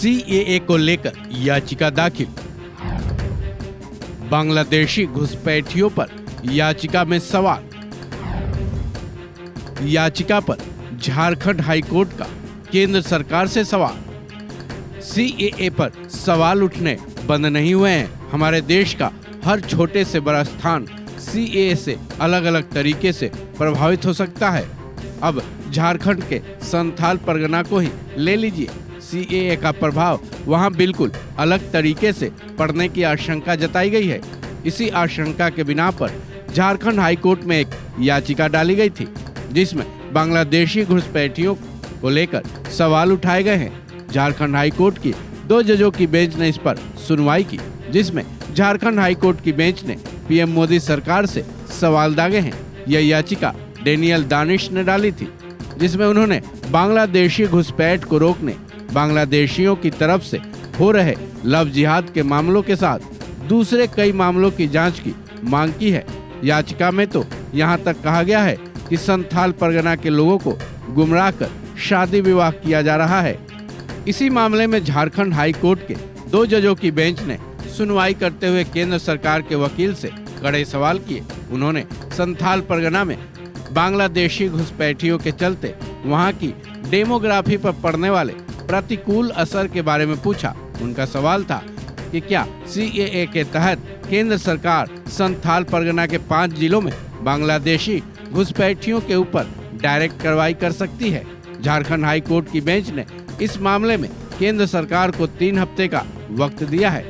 CAA को लेकर याचिका दाखिल। बांग्लादेशी घुसपैठियों पर याचिका में सवाल। याचिका पर झारखंड हाईकोर्ट का केंद्र सरकार से सवाल। सीएए पर सवाल उठने बंद नहीं हुए हैं। हमारे देश का हर छोटे से बड़ा स्थान सीएए से अलग अलग तरीके से प्रभावित हो सकता है। अब झारखंड के संथाल परगना को ही ले लीजिए। सीएए का प्रभाव वहां बिल्कुल अलग तरीके से पड़ने की आशंका जताई गई है। इसी आशंका के बिना पर झारखंड हाईकोर्ट में एक याचिका डाली गई थी, जिसमें बांग्लादेशी घुसपैठियों को लेकर सवाल उठाए गए हैं। झारखंड हाईकोर्ट की 2 जजों की बेंच ने इस पर सुनवाई की, जिसमें झारखंड हाईकोर्ट की बेंच ने पीएम मोदी सरकार से सवाल दागे हैं। यह याचिका डेनियल दानिश ने डाली थी, जिसमें उन्होंने बांग्लादेशी घुसपैठ को रोकने, बांग्लादेशियों की तरफ से हो रहे लव जिहाद के मामलों के साथ दूसरे कई मामलों की जांच की मांग की है। याचिका में तो यहां तक कहा गया है कि संथाल परगना के लोगों को गुमराह कर शादी विवाह किया जा रहा है। इसी मामले में झारखंड हाई कोर्ट के 2 जजों की बेंच ने सुनवाई करते हुए केंद्र सरकार के वकील से कड़े सवाल किए। उन्होंने संथाल परगना में बांग्लादेशी घुसपैठियों के चलते वहां की डेमोग्राफी पर पड़ने वाले प्रतिकूल असर के बारे में पूछा। उनका सवाल था कि क्या सीएए के तहत केंद्र सरकार संथाल परगना के 5 जिलों में बांग्लादेशी घुसपैठियों के ऊपर डायरेक्ट कार्रवाई कर सकती है। झारखंड हाई कोर्ट की बेंच ने इस मामले में केंद्र सरकार को 3 हफ्ते का वक्त दिया है,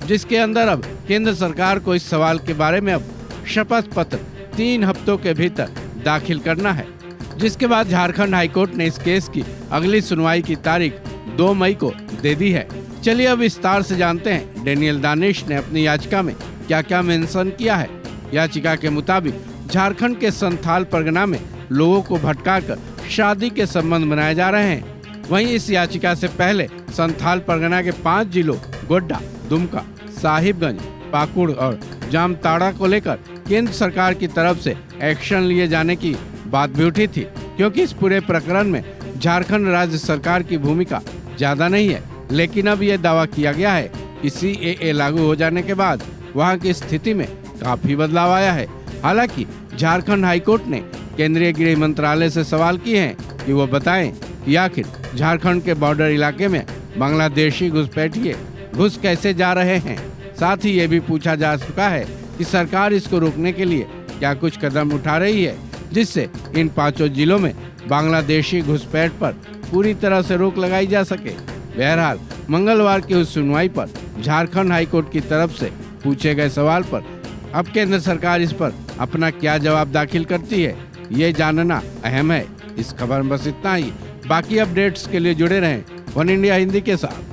जिसके अंदर अब केंद्र सरकार को इस सवाल के बारे में अब शपथ पत्र 3 हफ्तों के भीतर दाखिल करना है। जिसके बाद झारखंड हाईकोर्ट ने इस केस की अगली सुनवाई की तारीख 2 मई को दे दी है। चलिए अब विस्तार से जानते हैं डेनियल दानिश ने अपनी याचिका में क्या क्या मेंशन किया है। याचिका के मुताबिक झारखंड के संथाल परगना में लोगों को भटकाकर शादी के संबंध बनाए जा रहे हैं। वहीं इस याचिका से पहले संथाल परगना के 5 जिलों गोड्डा, दुमका, साहिबगंज, पाकुड़ और जामताड़ा को लेकर केंद्र सरकार की तरफ से एक्शन लिए जाने की बात भी उठी थी, क्योंकि इस पूरे प्रकरण में झारखंड राज्य सरकार की भूमिका ज्यादा नहीं है। लेकिन अब यह दावा किया गया है कि सीएए लागू हो जाने के बाद वहां की स्थिति में काफी बदलाव आया है। हालांकि झारखंड हाईकोर्ट ने केंद्रीय गृह मंत्रालय से सवाल किए हैं कि वो बताएं कि आखिर झारखंड के बॉर्डर इलाके में बांग्लादेशी घुसपैठिए घुस कैसे जा रहे हैं। साथ ही ये भी पूछा जा चुका है कि सरकार इसको रोकने के लिए क्या कुछ कदम उठा रही है, जिससे इन 5 जिलों में बांग्लादेशी घुसपैठ पर पूरी तरह से रोक लगाई जा सके। बहरहाल मंगलवार की उस सुनवाई पर झारखंड हाईकोर्ट की तरफ से पूछे गए सवाल पर अब केंद्र सरकार इस पर अपना क्या जवाब दाखिल करती है, ये जानना अहम है। इस खबर में बस इतना ही। बाकी अपडेट्स के लिए जुड़े रहें वन इंडिया हिंदी के साथ।